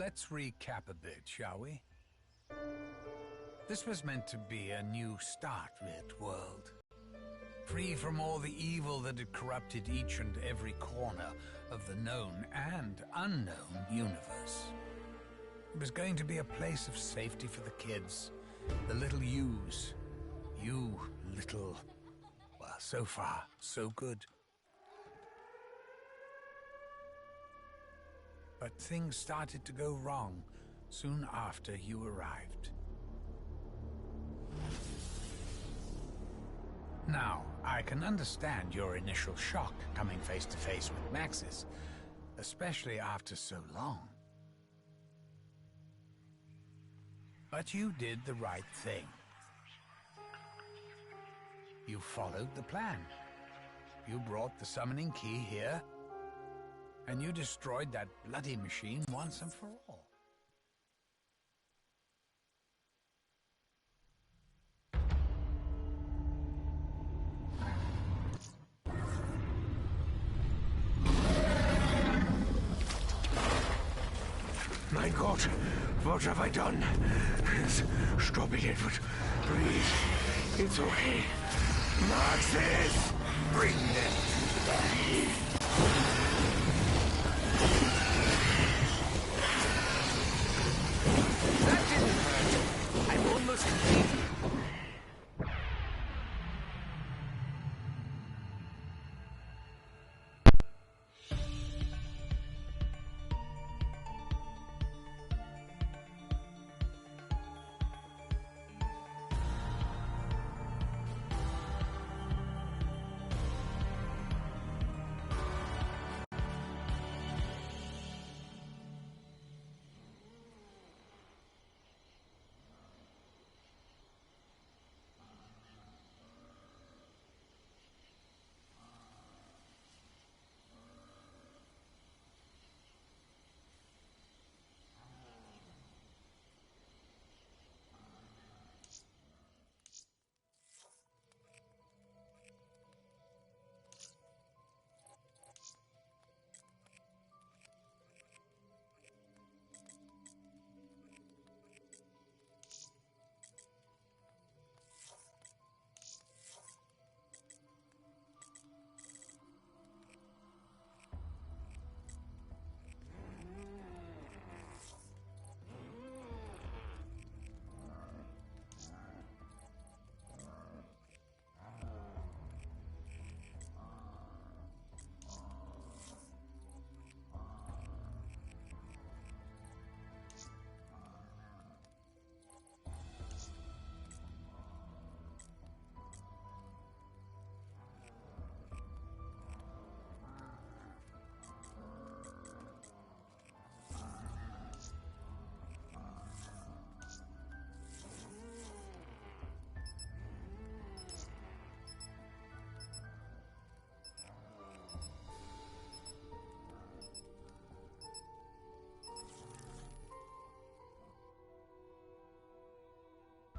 Let's recap a bit, shall we? This was meant to be a new start, Rit world. Free from all the evil that had corrupted each and every corner of the known and unknown universe. It was going to be a place of safety for the kids, the little yous. You little... well, so far, so good. But things started to go wrong soon after you arrived. Now, I can understand your initial shock coming face to face with Maxis, especially after so long. But you did the right thing. You followed the plan. You brought the summoning key here, and you destroyed that bloody machine once and for all. My God, what have I done? Stop it, Edward. Please. It's okay. Maxis! Bring them to me. That didn't hurt. I'm almost complete.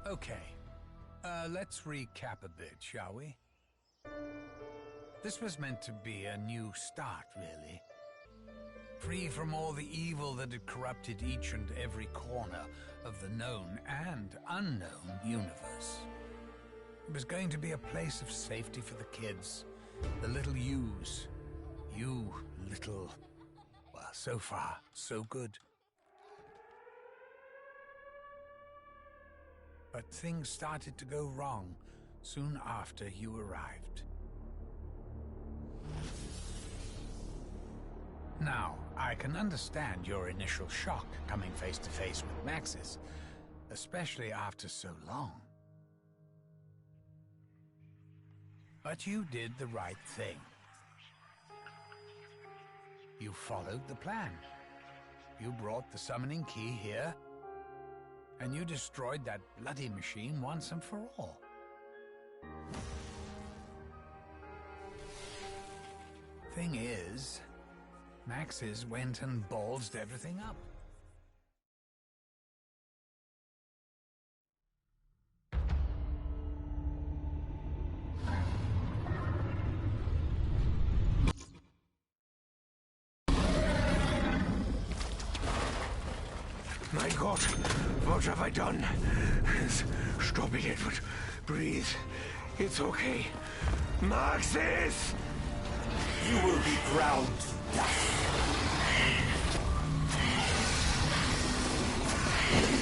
Okay, let's recap a bit, shall we? This was meant to be a new start, really. Free from all the evil that had corrupted each and every corner of the known and unknown universe. It was going to be a place of safety for the kids, the little yous. You little... well, so far, so good. But things started to go wrong soon after you arrived. Now, I can understand your initial shock coming face to face with Maxis, especially after so long. But you did the right thing. You followed the plan. You brought the summoning key here, and you destroyed that bloody machine once and for all. Thing is, Maxis went and ballsed everything up. My God, what have I done? Stop it, Edward. Breathe. It's okay. Marxus! You will be ground to dust.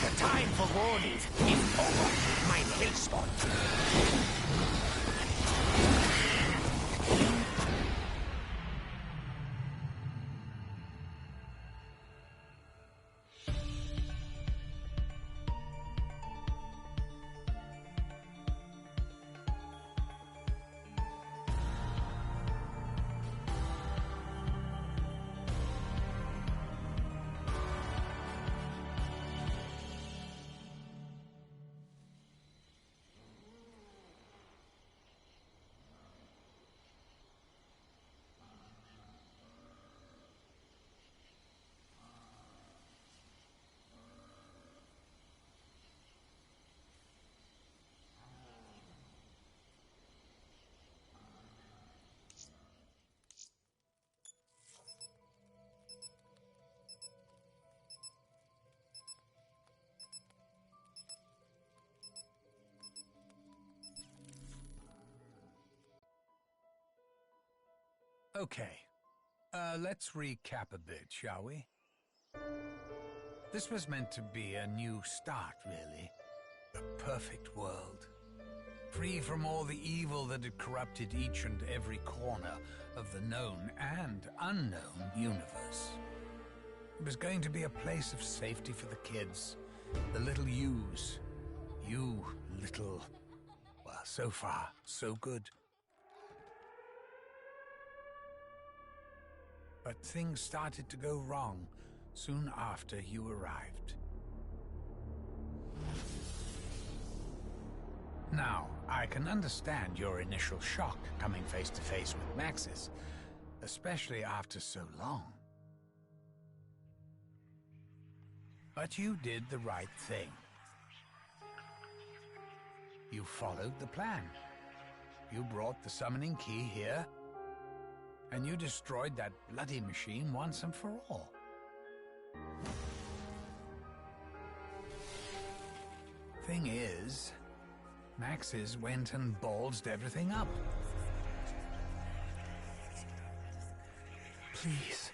The time for warnings is over, my Hellspawn. Okay. Let's recap a bit, shall we? This was meant to be a new start, really. A perfect world. Free from all the evil that had corrupted each and every corner of the known and unknown universe. It was going to be a place of safety for the kids, the little yous. You little... Well, so far, so good. But things started to go wrong soon after you arrived. Now, I can understand your initial shock coming face to face with Maxis, especially after so long. But you did the right thing. You followed the plan. You brought the summoning key here, and you destroyed that bloody machine once and for all. Thing is, Maxis went and ballsed everything up. Please,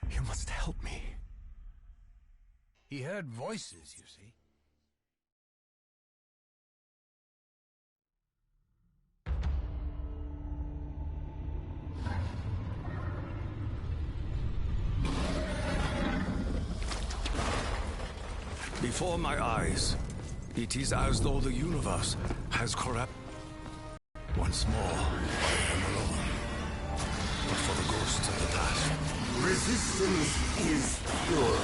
you must help me. He heard voices, you see. Before my eyes, it is as though the universe has corrupted. Once more, I am alone. But for the ghosts of the past. Resistance is pure.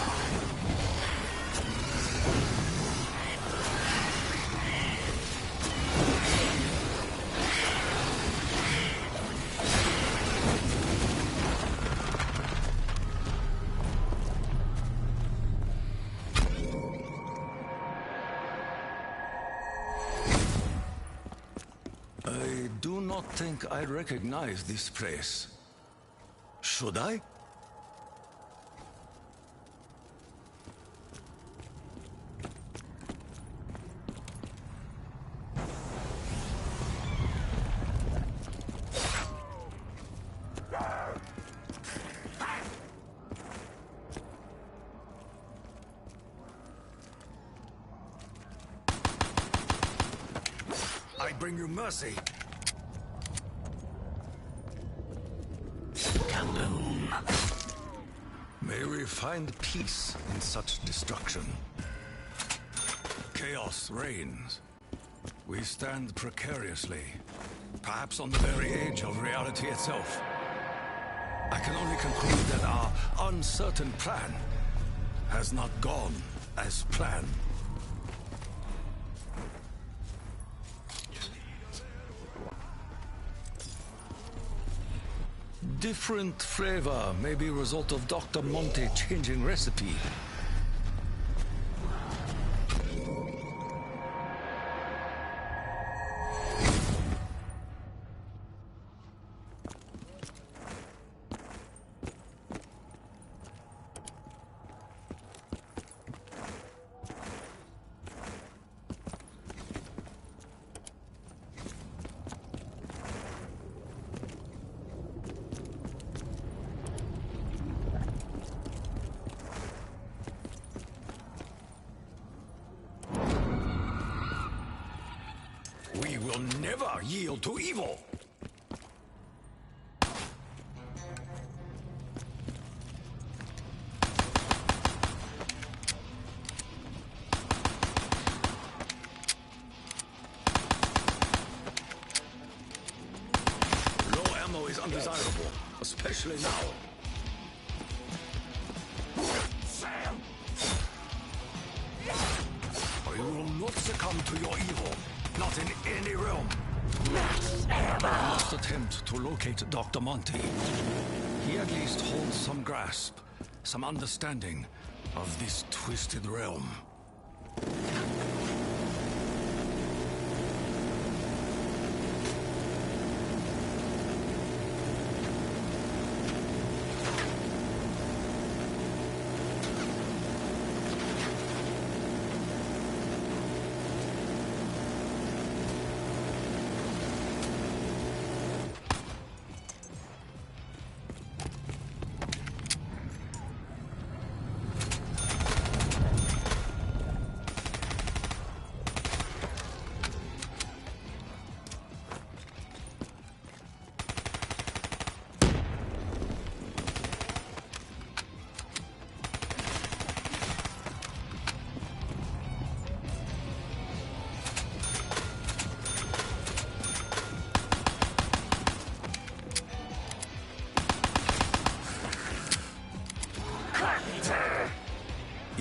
I do not think I recognize this place. Should I? I bring you mercy. May we find peace in such destruction. Chaos reigns. We stand precariously, perhaps on the very edge of reality itself. I can only conclude that our uncertain plan has not gone as planned. Different flavor may be a result of Dr. Monte changing recipe. never yield to evil. Low ammo is undesirable, especially now. I will not succumb to your evil, not in any realm. I must attempt to locate Dr. Monty. He at least holds some grasp, some understanding of this twisted realm.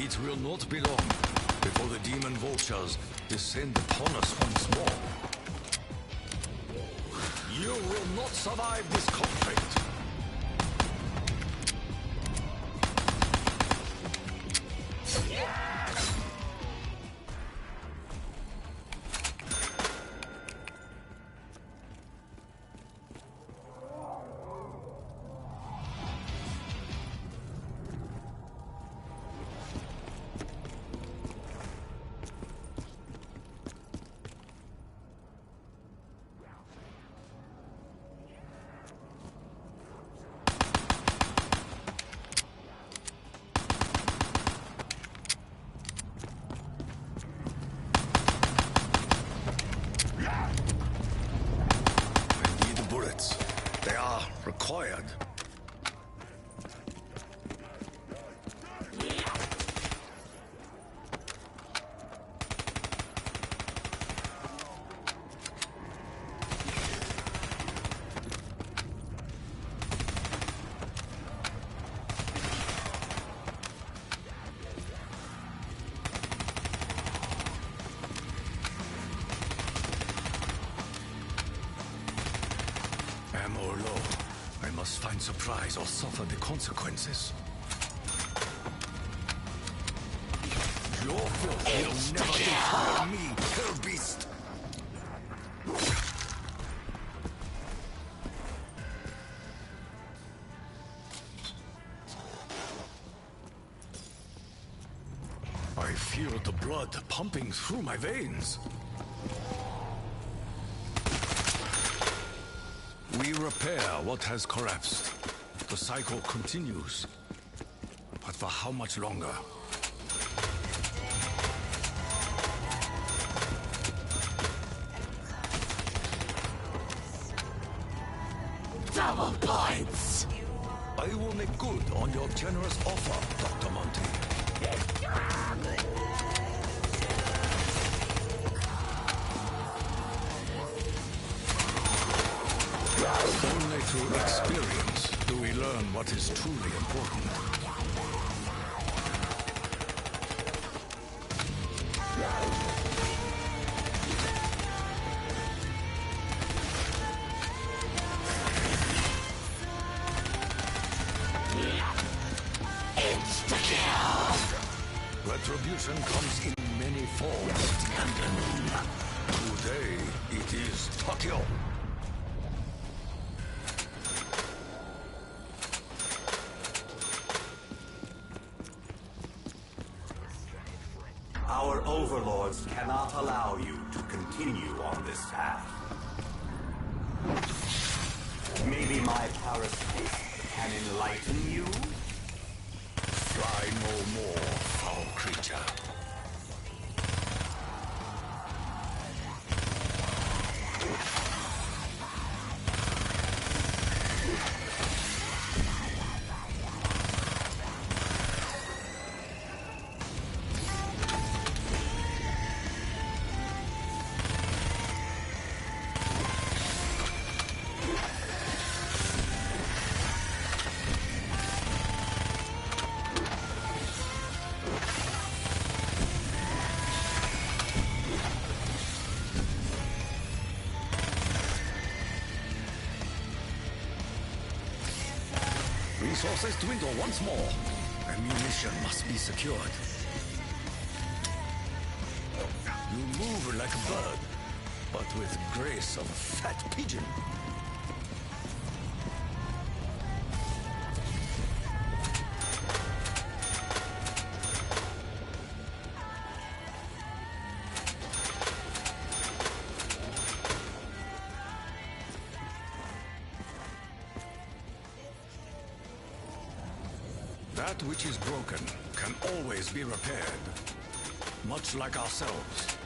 It will not be long before the demon vultures descend upon us once more. You will not survive this conflict. They are required. Ammo low. I must find supplies or suffer the consequences. Your filth will never defile me, hell beast! I feel the blood pumping through my veins. We repair what has collapsed. The cycle continues. But for how much longer? Double points! I will make good on your generous offer, Dr. Monty. Only through experience do we learn what is truly important. Retribution comes in many forms. Today, it is Tokyo. Our overlords cannot allow you to continue on this path. Maybe my parasite can enlighten you? Try no more, foul creature. resources dwindle once more. Ammunition must be secured. You move like a bird, but with grace of a fat pigeon. That which is broken can always be repaired, much like ourselves.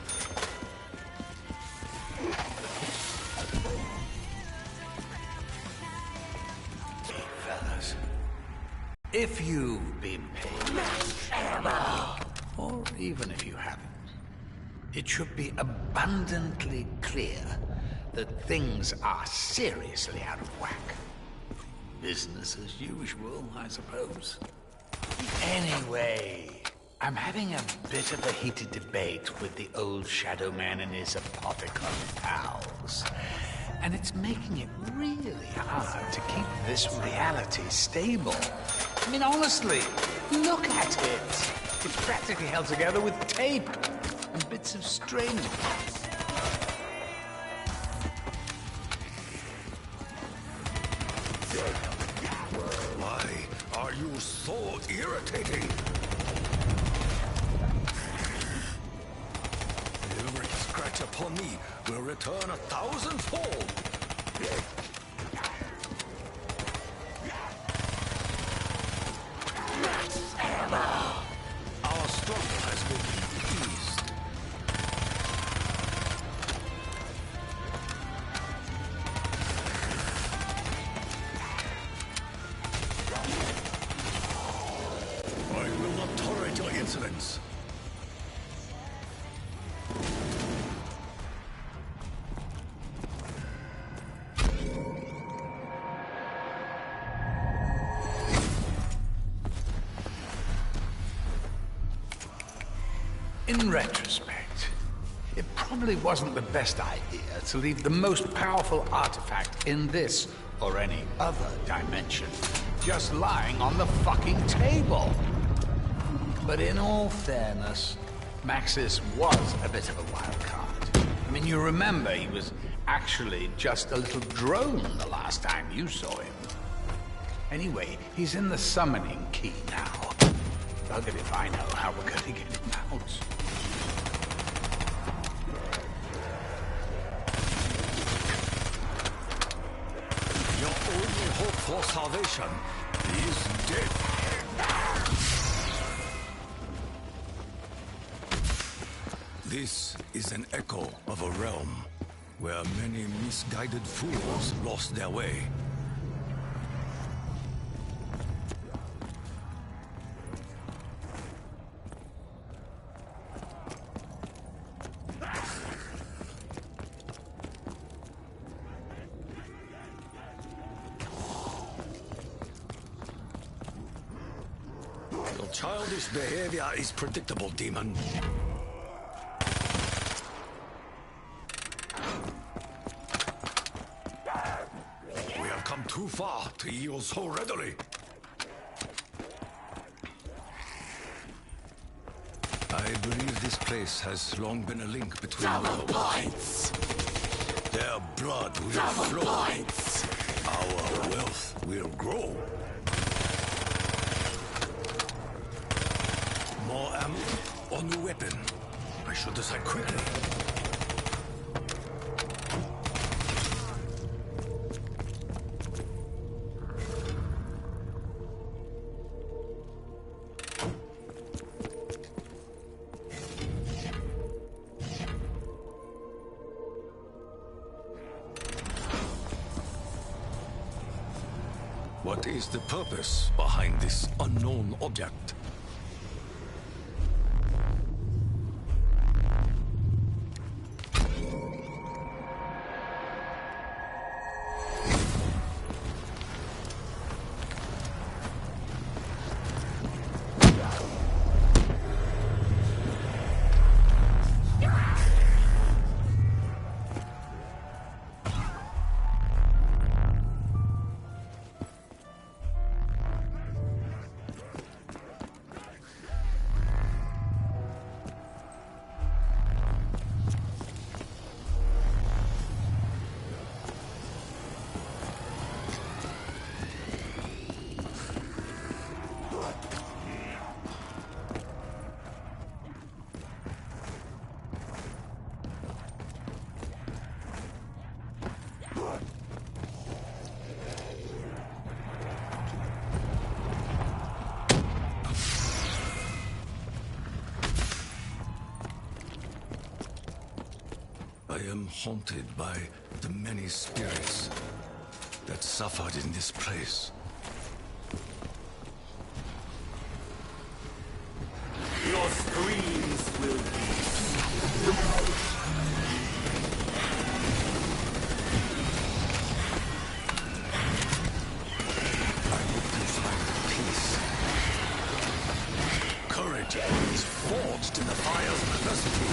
Hey, fellas. If you've been paid, or even if you haven't, it should be abundantly clear that things are seriously out of whack. Business as usual, I suppose. Anyway, I'm having a bit of a heated debate with the old Shadow Man and his apothecary pals. And it's making it really hard to keep this reality stable. I mean, honestly, look at it. It's practically held together with tape and bits of string. Why are you so irritating? Every scratch upon me will return 1,000-fold. Our struggle has been eased. I will not tolerate your insolence. In retrospect, it probably wasn't the best idea to leave the most powerful artifact in this or any other dimension just lying on the fucking table. But in all fairness, Maxis was a bit of a wild card. I mean, you remember he was actually just a little drone the last time you saw him. Anyway, he's in the summoning key now. Buggered if I know how we're gonna get him out. Your only hope for salvation is death. This is an echo of a realm where many misguided fools lost their way. Your childish behavior is predictable, demon. We have come too far to yield so readily. I believe this place has long been a link between worlds. Their blood will flow. Our wealth will grow. More ammo or new weapon? I should decide quickly. What is the purpose behind this unknown object? am haunted by the many spirits that suffered in this place. Your screams will be... Is forged in the fire's perversity.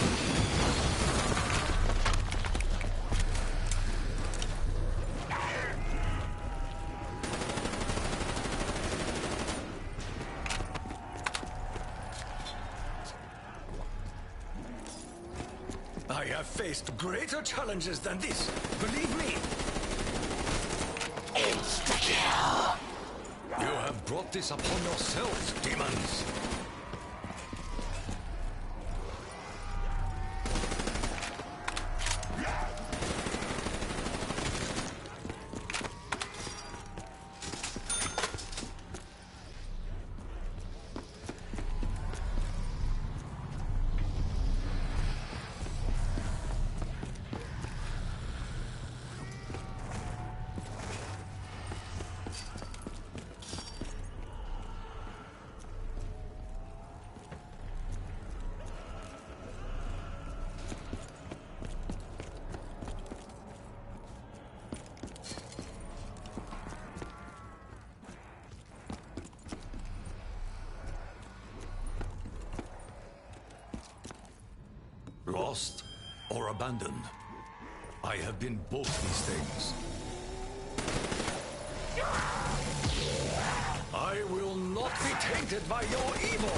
I have faced greater challenges than this, believe me. Insta-kill! You have brought this upon yourselves, demons. Lost or abandoned. I have been both these things. I will not be tainted by your evil!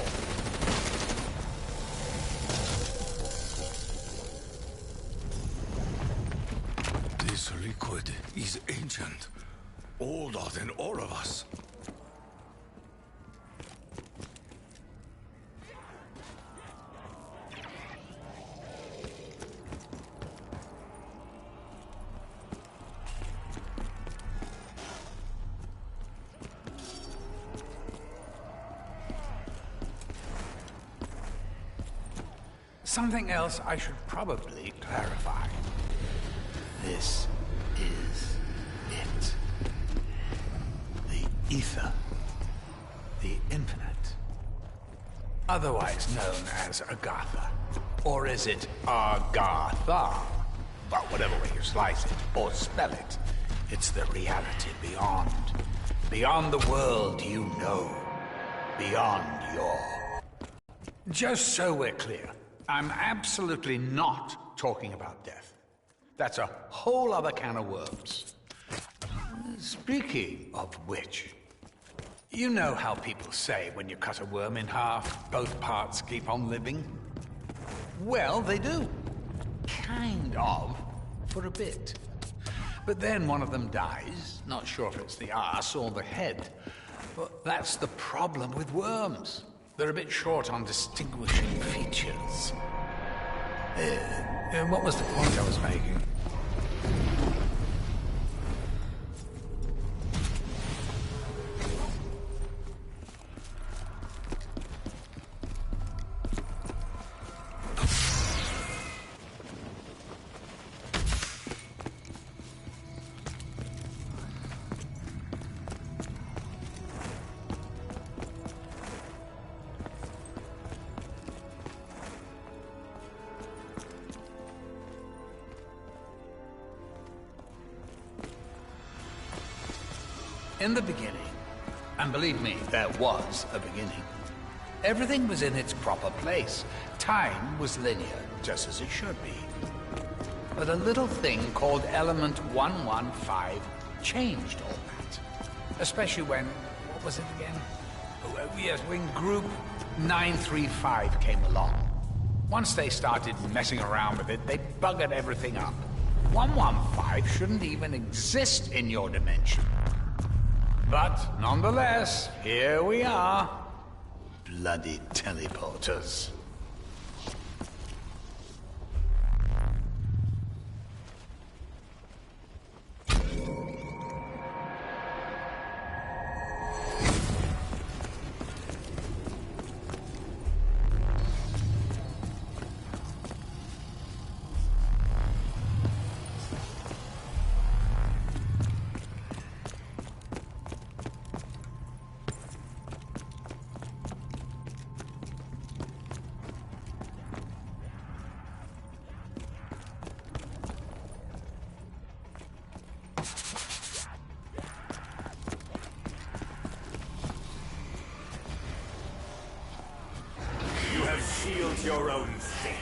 This liquid is ancient, older than all of us. Something else I should probably clarify. This is it. The Ether. The Infinite. Otherwise known as Agartha. Or is it Agartha? Well, whatever way you slice it, or spell it, it's the reality beyond. Beyond the world you know. Beyond your... Just so we're clear, I'm absolutely not talking about death. That's a whole other can of worms. Speaking of which, you know how people say when you cut a worm in half, both parts keep on living? Well, they do. Kind of, for a bit. But then one of them dies, not sure if it's the arse or the head. But that's the problem with worms. They're a bit short on distinguishing features. What was the point I was making? In the beginning, and believe me, there was a beginning, everything was in its proper place. Time was linear, just as it should be. But a little thing called Element 115 changed all that. Especially when, what was it again? Yes, when Group 935 came along. Once they started messing around with it, they buggered everything up. 115 shouldn't even exist in your dimension. But, nonetheless, here we are. Bloody teleporters. Eat your own fate.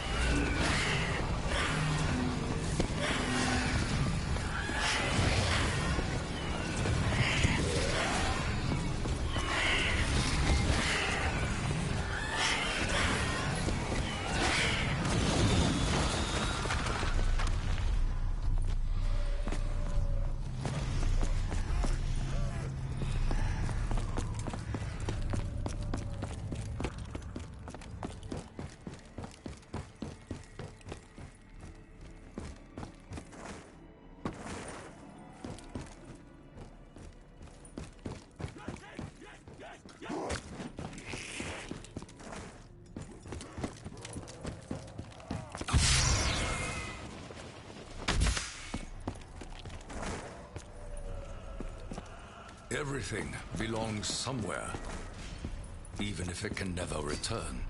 Everything belongs somewhere, even if it can never return.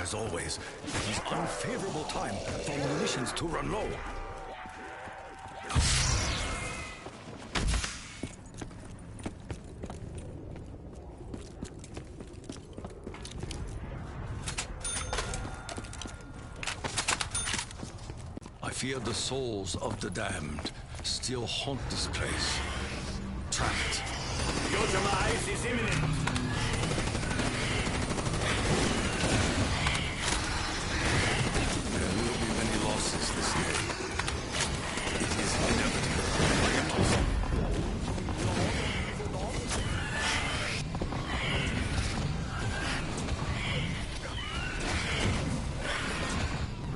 As always, it is unfavorable time for munitions to run low. I fear the souls of the damned still haunt this place. Trapped. Your demise is imminent. This day. It is inevitable.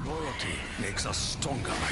Loyalty makes us stronger.